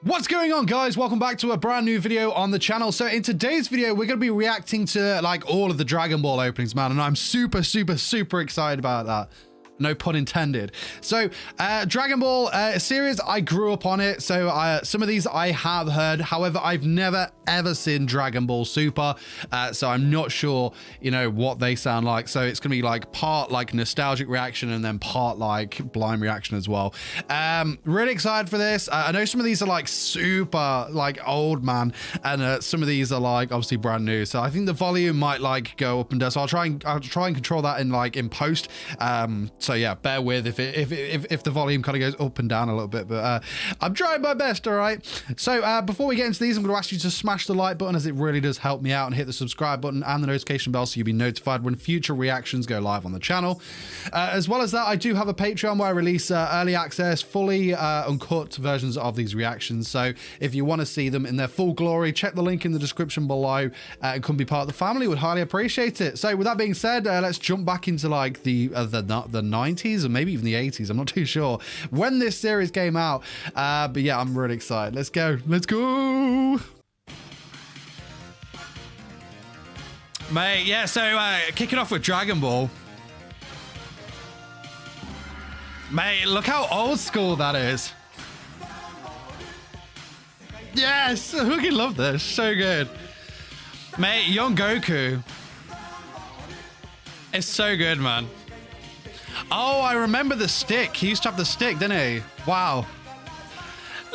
What's going on, guys? Welcome back to a brand new video on the channel. So in today's video, we're going to be reacting to like all of the Dragon Ball openings, man. And I'm super excited about that. No pun intended. So Dragon Ball series, I grew up on it. So some of these I have heard. However, I've never ever seen Dragon Ball Super. So I'm not sure, you know, what they sound like. So it's going to be like part like nostalgic reaction and then part like blind reaction as well. Really excited for this. I know some of these are like super like old, man. And some of these are like obviously brand new. So I think the volume might like go up and down. So I'll try and control that in post. So yeah, bear with if the volume kind of goes up and down a little bit, but I'm trying my best, all right? So before we get into these, I'm going to ask you to smash the like button as it really does help me out, and hit the subscribe button and the notification bell so you'll be notified when future reactions go live on the channel. As well as that, I do have a Patreon where I release early access, fully uncut versions of these reactions. So if you want to see them in their full glory, check the link in the description below and come be part of the family. Would highly appreciate it. So with that being said, let's jump back into like the 90s or maybe even the 80s. I'm not too sure when this series came out, but yeah, I'm really excited. Let's go. Mate, yeah, so kicking off with Dragon Ball. Mate, look how old school that is. Yes, I fucking love this. So good. Mate, young Goku. It's so good, man. Oh, I remember the stick. He used to have the stick, didn't he? Wow.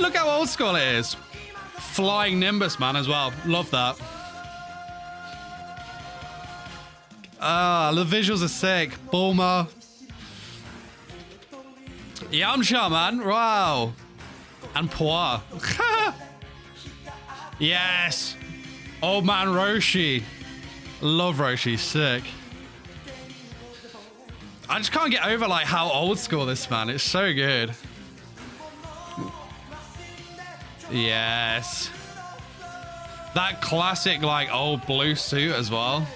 Look how old school it is. Flying Nimbus, man, as well. Love that. Ah, the visuals are sick. Bulma. Yamcha, man. Wow. And Poir. Yes. Old man Roshi. Love Roshi. Sick. I just can't get over like how old school this, man. It's so good. Yes. That classic like old blue suit as well.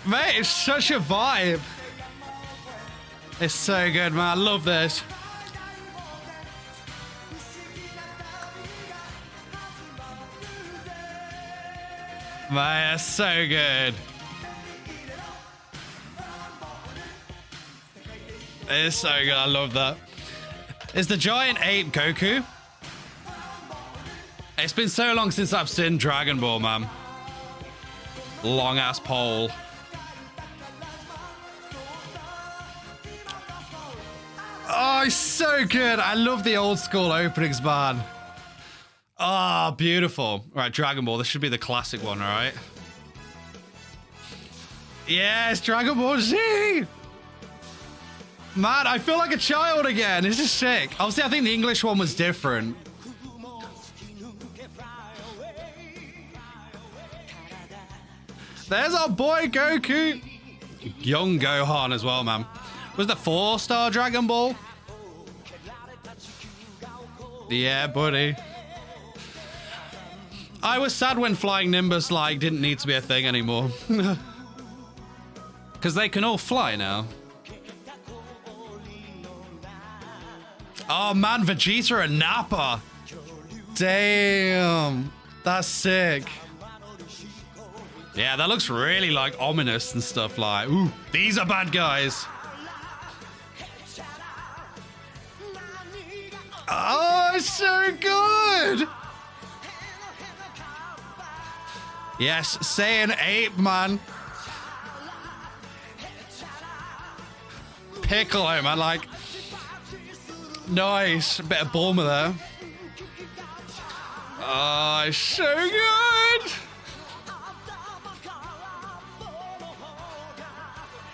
Mate, it's such a vibe. It's so good, man. I love this. Man, it's so good. It's so good. I love that. Is the giant ape Goku? It's been so long since I've seen Dragon Ball, man. Long ass pole. Oh, it's so good. I love the old school openings, man. Oh, beautiful. Right, Dragon Ball. This should be the classic one, all right? Yes, Dragon Ball Z. Man, I feel like a child again. This is sick. Obviously, I think the English one was different. There's our boy Goku. Young Gohan as well, man. Was the 4-star Dragon Ball? Yeah, buddy. I was sad when Flying Nimbus like didn't need to be a thing anymore. Because they can all fly now. Oh man, Vegeta and Nappa. Damn, that's sick. Yeah, that looks really like ominous and stuff like, ooh, these are bad guys. Oh, it's so good. Yes, Saiyan 8, man. Piccolo, man, like. Nice. A bit of Bulma there. Oh, it's so good.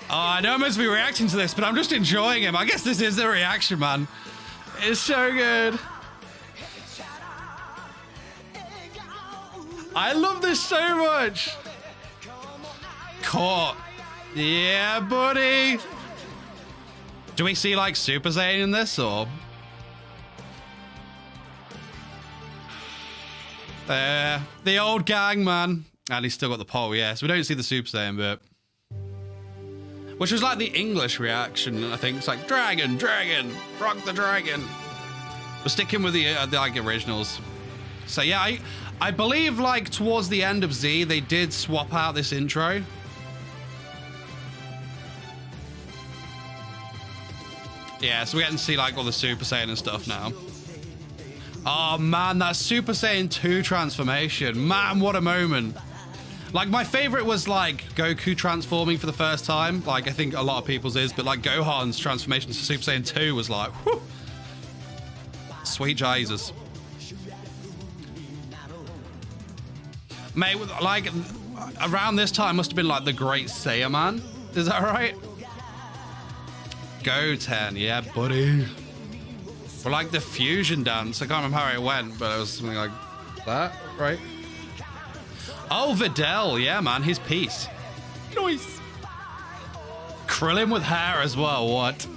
Oh, I know I'm meant to be reacting to this, but I'm just enjoying him. I guess this is the reaction, man. It's so good. I love this so much. Caught. Yeah, buddy. Do we see like Super Saiyan in this or? The old gang, man. And he's still got the pole, yes. We don't see the Super Saiyan bit. Which was like the English reaction, I think. It's like, dragon, dragon, rock the dragon. We're sticking with the like originals. So yeah, I believe like towards the end of Z, they did swap out this intro. Yeah, so we're getting to see like all the Super Saiyan and stuff now. Oh man, that Super Saiyan 2 transformation. Man, what a moment. Like my favorite was like Goku transforming for the first time. Like I think a lot of people's is, but like Gohan's transformation to Super Saiyan 2 was like, whew. Sweet Jesus. Mate, like around this time must have been like the Great Saiyaman. Is that right? Goten, yeah, buddy. Or like the fusion dance. I can't remember how it went, but it was something like that, right? Oh, Videl, yeah, man, his piece. Nice. Krillin with hair as well, what?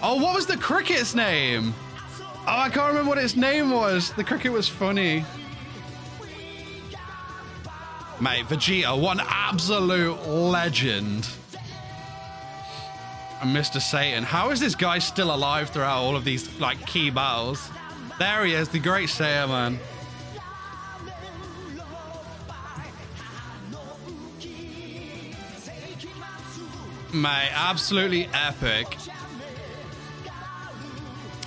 Oh, what was the cricket's name? Oh, I can't remember what its name was. The cricket was funny. Mate, Vegeta, one absolute legend. And Mr. Satan. How is this guy still alive throughout all of these like key battles? There he is, the Great Saiyaman. Mate, absolutely epic.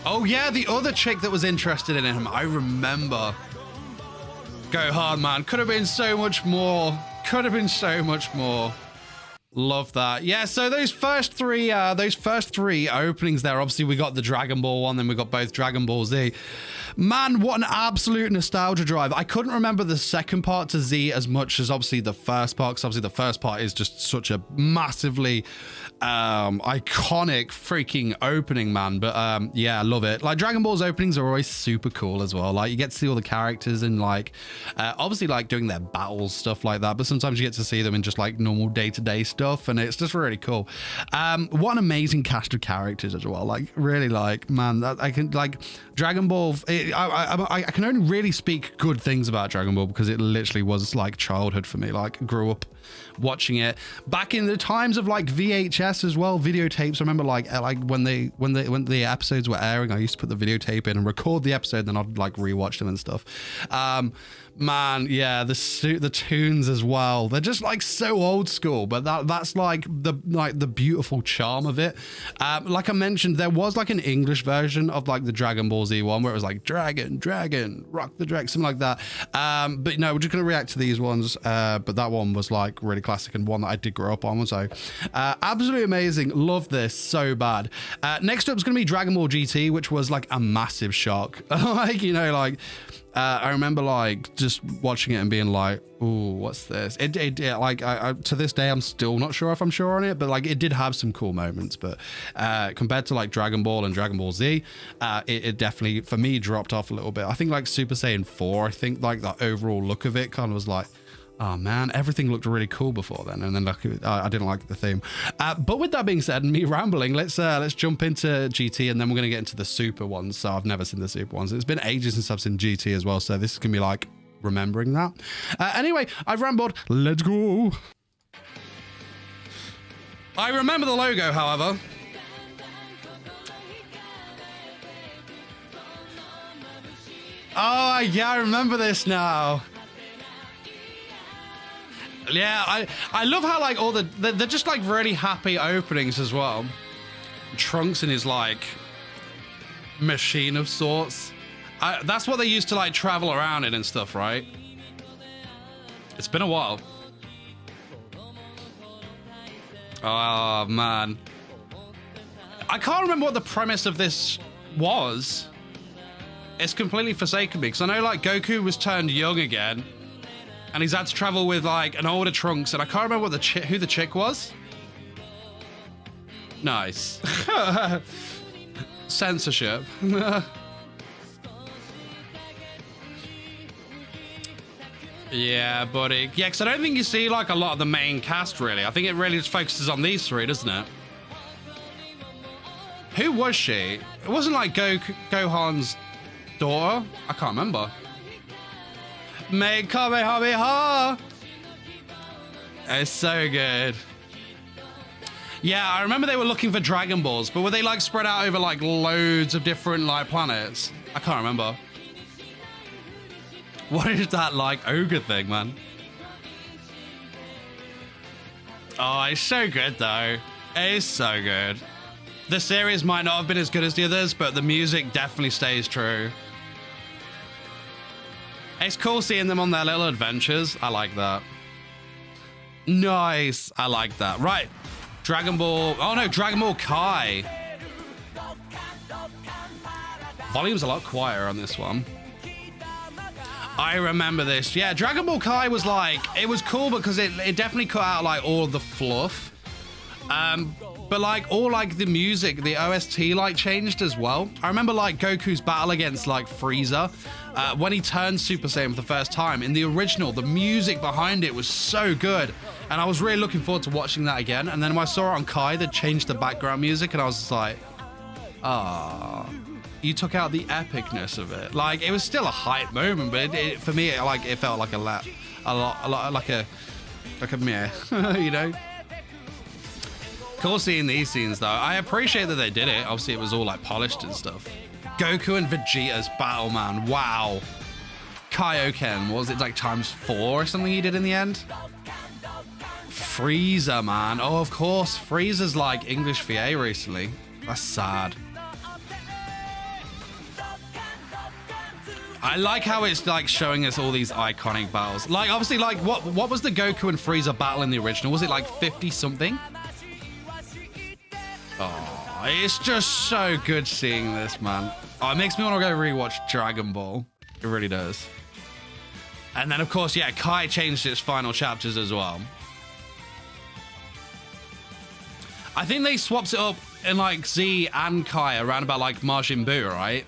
Oh yeah, the other chick that was interested in him, I remember. Go hard, man. Could have been so much more. Could have been so much more. Love that. Yeah, so those first three openings there, obviously we got the Dragon Ball one, then we got both Dragon Ball Z. Man, what an absolute nostalgia drive. I couldn't remember the second part to Z as much as obviously the first part, because obviously the first part is just such a massively iconic freaking opening, man. But yeah, I love it. Like Dragon Ball's openings are always super cool as well. Like you get to see all the characters and like obviously like doing their battles, stuff like that, but sometimes you get to see them in just like normal day-to-day stuff, and it's just really cool. What an amazing cast of characters as well. Like really, like, man, that I can like Dragon Ball. I can only really speak good things about Dragon Ball because it literally was like childhood for me. Like grew up watching it back in the times of like VHS as well, videotapes. I remember like when the episodes were airing, I used to put the videotape in and record the episode, then I'd like rewatch them and stuff. Man, yeah, the tunes as well, they're just like so old school, but that's like the beautiful charm of it. Like I mentioned, there was like an English version of like the Dragon Ball Z one where it was like dragon rock the dragon, something like that. But no, we're just gonna react to these ones, but that one was like really classic and one that I did grow up on, so absolutely amazing. Love this so bad. Next up is gonna be Dragon Ball GT, which was like a massive shock. Like, you know, like I remember like just watching it and being like, "Ooh, what's this?" It like I to this day I'm still not sure if I'm sure on it, but like it did have some cool moments. But compared to like Dragon Ball and Dragon Ball Z, it definitely for me dropped off a little bit. I think like Super Saiyan 4, I think like the overall look of it kind of was like, oh man, everything looked really cool before then, and then like I didn't like the theme. But with that being said, and me rambling, let's jump into GT, and then we're gonna get into the Super ones. So I've never seen the Super ones. It's been ages since I've seen GT as well, so this is gonna be like remembering that. Anyway, I've rambled. Let's go. I remember the logo, however. Oh yeah, I remember this now. Yeah, I love how like all they're just like really happy openings as well. Trunks in his like machine of sorts. That's what they used to like travel around in and stuff, right? It's been a while. Oh man, I can't remember what the premise of this was. It's completely forsaken me because I know like Goku was turned young again. And he's had to travel with like an older Trunks, and I can't remember what who the chick was. Nice. Censorship. Yeah, buddy. Yeah, because I don't think you see like a lot of the main cast really. I think it really just focuses on these three, doesn't it? Who was she? It wasn't like Gohan's daughter. I can't remember. Make Kamehameha. It's so good. Yeah, I remember they were looking for Dragon Balls, but were they like spread out over like loads of different like planets? I can't remember. What is that like ogre thing, man? Oh, it's so good though. It is so good. The series might not have been as good as the others, but the music definitely stays true. It's cool seeing them on their little adventures. I like that. Nice. I like that. Right. Dragon Ball. Oh no, Dragon Ball Kai. Volume's a lot quieter on this one. I remember this. Yeah, Dragon Ball Kai was like, it was cool because it definitely cut out like all of the fluff. But like all like the music, the OST like changed as well. I remember like Goku's battle against like Frieza when he turned Super Saiyan for the first time. In the original, the music behind it was so good. And I was really looking forward to watching that again. And then when I saw it on Kai, they changed the background music and I was just like, ah, you took out the epicness of it. Like it was still a hype moment, but for me, it felt like a lot like a meh, you know? Cool seeing these scenes though. I appreciate that they did it. Obviously it was all like polished and stuff. Goku and Vegeta's battle, man. Wow. Kaioken, what was it, like ×4 or something he did in the end? Frieza, man. Oh, of course. Frieza's like English VA recently. That's sad. I like how it's like showing us all these iconic battles. Like obviously like what was the Goku and Frieza battle in the original? Was it like 50 something? Oh, it's just so good seeing this, man. Oh, it makes me want to go rewatch Dragon Ball. It really does. And then, of course, yeah, Kai changed its final chapters as well. I think they swapped it up in, like, Z and Kai around about, like, Majin Buu, right?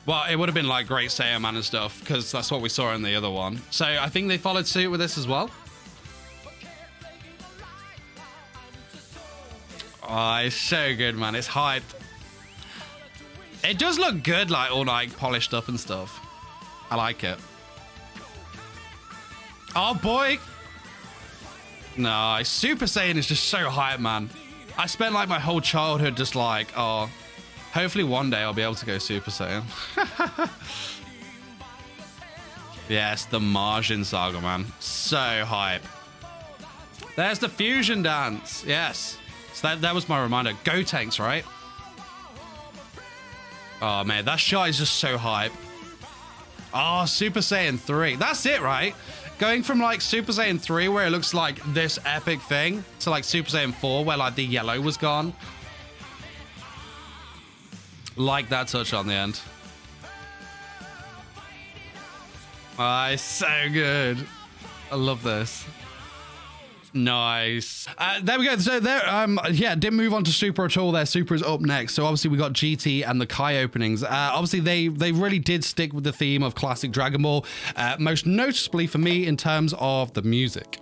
Well, it would have been, like, Great Saiyaman and stuff, because that's what we saw in the other one. So I think they followed suit with this as well. Oh, it's so good, man. It's hyped. It does look good, like all like polished up and stuff. I like it. Oh boy. No, Super Saiyan is just so hyped, man. I spent like my whole childhood just like, oh, hopefully one day I'll be able to go Super Saiyan. Yes, the Majin Saga, man. So hype. There's the fusion dance. Yes. So that was my reminder. Gotenks, right? Oh, man. That shot is just so hype. Oh, Super Saiyan 3. That's it, right? Going from, like, Super Saiyan 3, where it looks like this epic thing, to, like, Super Saiyan 4, where, like, the yellow was gone. Like that touch on the end. Oh, it's so good. I love this. Nice. There we go. So there, yeah, didn't move on to Super at all there. Super is up next. So obviously we got GT and the Kai openings. Obviously they really did stick with the theme of classic Dragon Ball, most noticeably for me in terms of the music.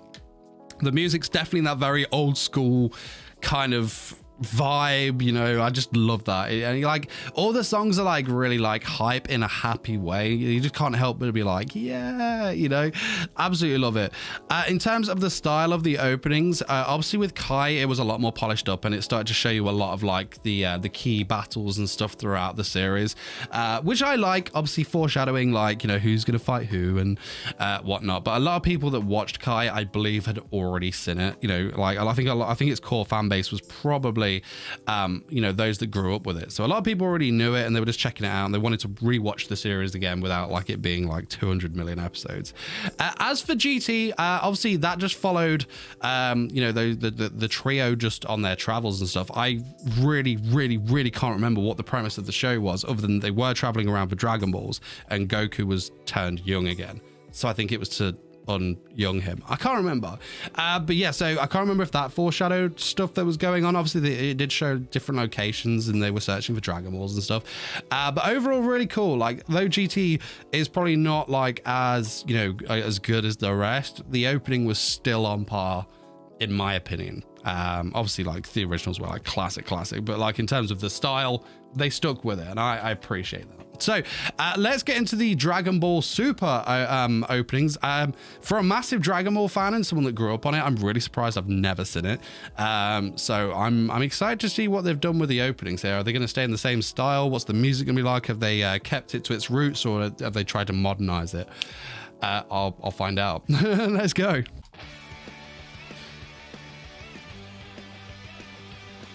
The music's definitely that very old school kind of vibe, you know. I just love that. And like all the songs are like really like hype in a happy way. You just can't help but be like, yeah, you know, absolutely love it. In terms of the style of the openings, obviously with Kai it was a lot more polished up and it started to show you a lot of like the key battles and stuff throughout the series, which I like, obviously foreshadowing like, you know, who's gonna fight who and whatnot. But a lot of people that watched Kai, I believe, had already seen it, you know. Like I think its core fan base was probably you know, those that grew up with it. So a lot of people already knew it and they were just checking it out and they wanted to rewatch the series again without like it being like 200 million episodes. As for GT, obviously that just followed you know, the trio just on their travels and stuff. I really can't remember what the premise of the show was, other than they were traveling around for Dragon Balls and Goku was turned young again. So I think it was to unyoung him. I can't remember. But yeah, so I can't remember if that foreshadowed stuff that was going on. Obviously, it did show different locations and they were searching for Dragon Balls and stuff. But overall, really cool. Like, though GT is probably not like as, you know, as good as the rest, the opening was still on par, in my opinion. Obviously, like the originals were like classic, but like in terms of the style, they stuck with it, and I appreciate that. So let's get into the Dragon Ball Super openings. For a massive Dragon Ball fan and someone that grew up on it, I'm really surprised I've never seen it. So I'm excited to see what they've done with the openings here. Are they going to stay in the same style? What's the music going to be like? Have they kept it to its roots, or have they tried to modernize it? I'll find out. Let's go.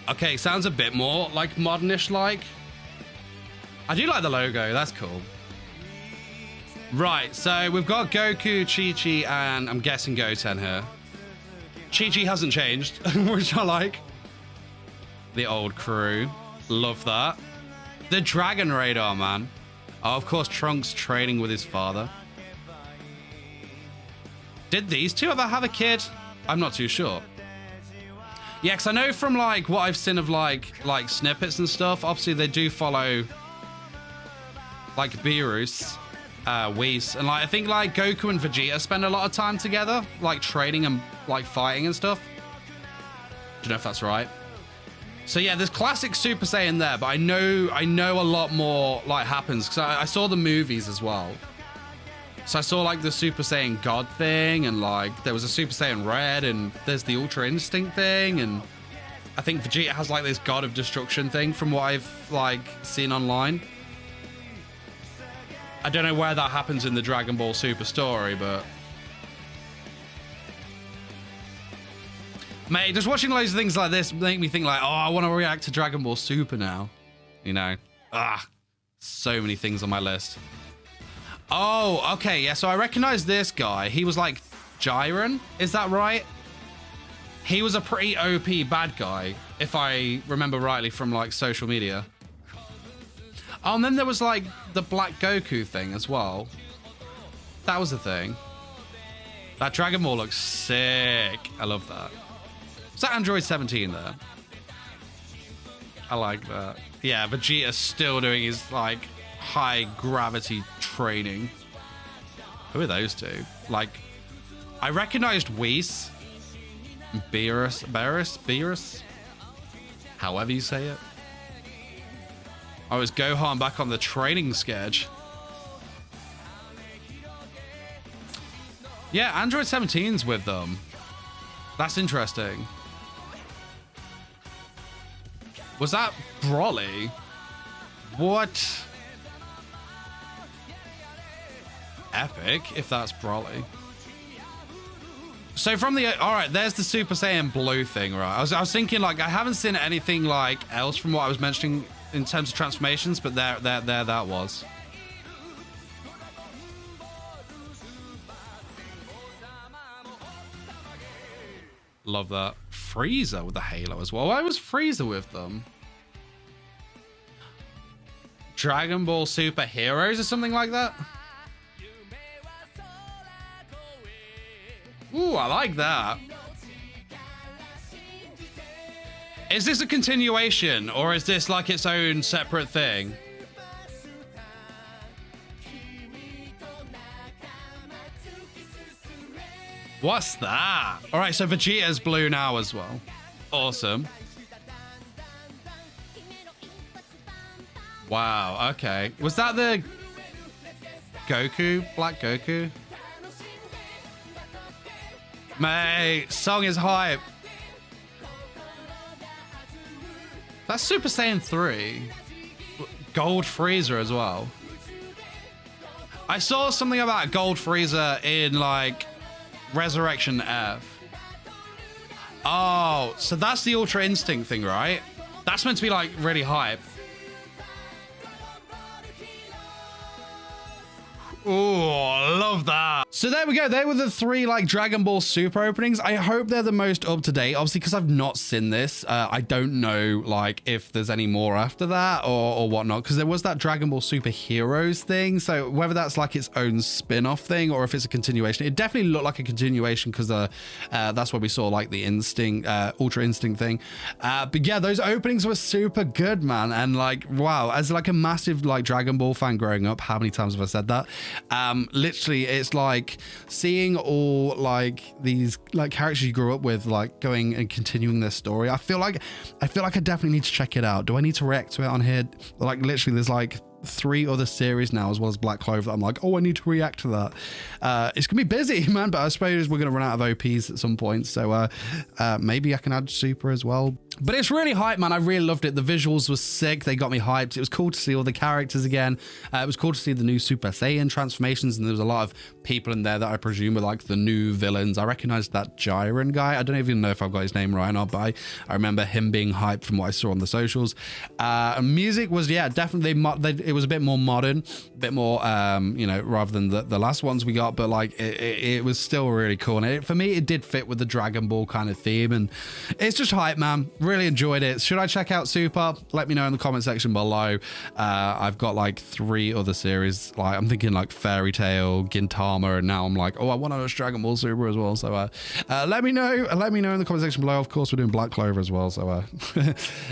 Okay, sounds a bit more like modernish like. I do like the logo, that's cool. Right, so we've got Goku, Chi-Chi, and I'm guessing Goten here. Chi-Chi hasn't changed, which I like. The old crew, love that. The Dragon Radar, man. Oh, of course, Trunks training with his father. Did these two ever have a kid? I'm not too sure. Yeah, because I know from like what I've seen of like snippets and stuff, obviously they do follow like Beerus, Whis, and like I think like Goku and Vegeta spend a lot of time together, like training and like fighting and stuff. Don't know if that's right. So yeah, there's classic Super Saiyan there, but I know a lot more like happens because I saw the movies as well. So I saw like the Super Saiyan God thing, and like there was a Super Saiyan Red, and there's the Ultra Instinct thing, and I think Vegeta has like this God of Destruction thing from what I've like seen online. I don't know where that happens in the Dragon Ball Super story, but mate, just watching loads of things like this make me think like, oh, I want to react to Dragon Ball Super now. You know, so many things on my list. Oh, okay, yeah, so I recognize this guy. He was like Jiren, is that right? He was a pretty OP bad guy, if I remember rightly from like social media. Oh, and then there was like the Black Goku thing as well. That was a thing. That Dragon Ball looks sick. I love that. Is that Android 17 there? I like that. Yeah, Vegeta's still doing his like high gravity training. Who are those two? Like, I recognized Whis, Beerus, however you say it. Oh, it's Gohan back on the training sketch. Yeah, Android 17's with them. That's interesting. Was that Broly? What? Epic, if that's Broly. So from the, all right, there's the Super Saiyan Blue thing, right? I was thinking like, I haven't seen anything like else from what I was mentioning in terms of transformations, but there that was. Love that. Frieza with the Halo as well. Why was Frieza with them? Dragon Ball Super Heroes or something like that? Ooh, I like that. Is this a continuation, or is this like its own separate thing? What's that? All right, so Vegeta's blue now as well. Awesome. Wow, okay. Was that the Goku? Black Goku? Mate, song is hype. That's Super Saiyan 3. Gold Frieza as well. I saw something about Gold Frieza in like Resurrection F. Oh, so that's the Ultra Instinct thing, right? That's meant to be like really hype. Oh, love that. So there we go. They were the three like Dragon Ball Super openings. I hope they're the most up to date, obviously, because I've not seen this. I don't know like if there's any more after that or whatnot, because there was that Dragon Ball Super Heroes thing. So whether that's like its own spin-off thing or if it's a continuation, it definitely looked like a continuation because that's where we saw like the Instinct, Ultra Instinct thing. But yeah, those openings were super good, man. And like, wow, as like a massive like Dragon Ball fan growing up, how many times have I said that? Literally it's like seeing all like these like characters you grew up with like going and continuing their story. I feel like I definitely need to check it out. Do I need to react to it on here? Like literally there's like 3 other series now, as well as Black Clover, that I'm like, oh, I need to react to that. It's gonna be busy, man, but I suppose we're gonna run out of OPs at some point, so maybe I can add Super as well. But it's really hype, man. I really loved it. The visuals were sick. They got me hyped. It was cool to see all the characters again. It was cool to see the new Super Saiyan transformations, and there was a lot of people in there that I presume were like the new villains. I recognized that Jiren guy. I don't even know if I've got his name right or not, but I remember him being hyped from what I saw on the socials. Music was, yeah, definitely, it was a bit more modern, a bit more, you know, rather than the last ones we got, but like it was still really cool. And for me, it did fit with the Dragon Ball kind of theme, and it's just hype, man. Really enjoyed it. Should I check out Super? Let me know in the comment section below. I've got like 3 other series. Like I'm thinking like Fairy Tail, Gintama, and now I'm like, oh, I want to watch Dragon Ball Super as well. So let me know. Let me know in the comment section below. Of course, we're doing Black Clover as well. So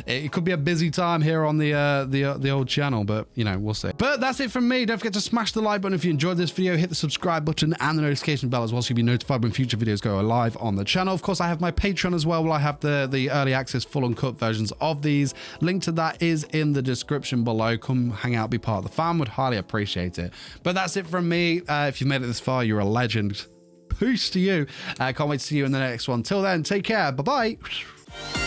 it could be a busy time here on the old channel, but you know, we'll see. But that's it from me. Don't forget to smash the like button if you enjoyed this video. Hit the subscribe button and the notification bell as well, so you'll be notified when future videos go live on the channel. Of course, I have my Patreon as well, where I have the early access, full uncut versions of these. Link to that is in the description below. Come hang out, be part of the fam. Would highly appreciate it. But that's it from me. If you've made it this far, you're a legend. Peace to you. Can't wait to see you in the next one. Till then, take care. Bye bye.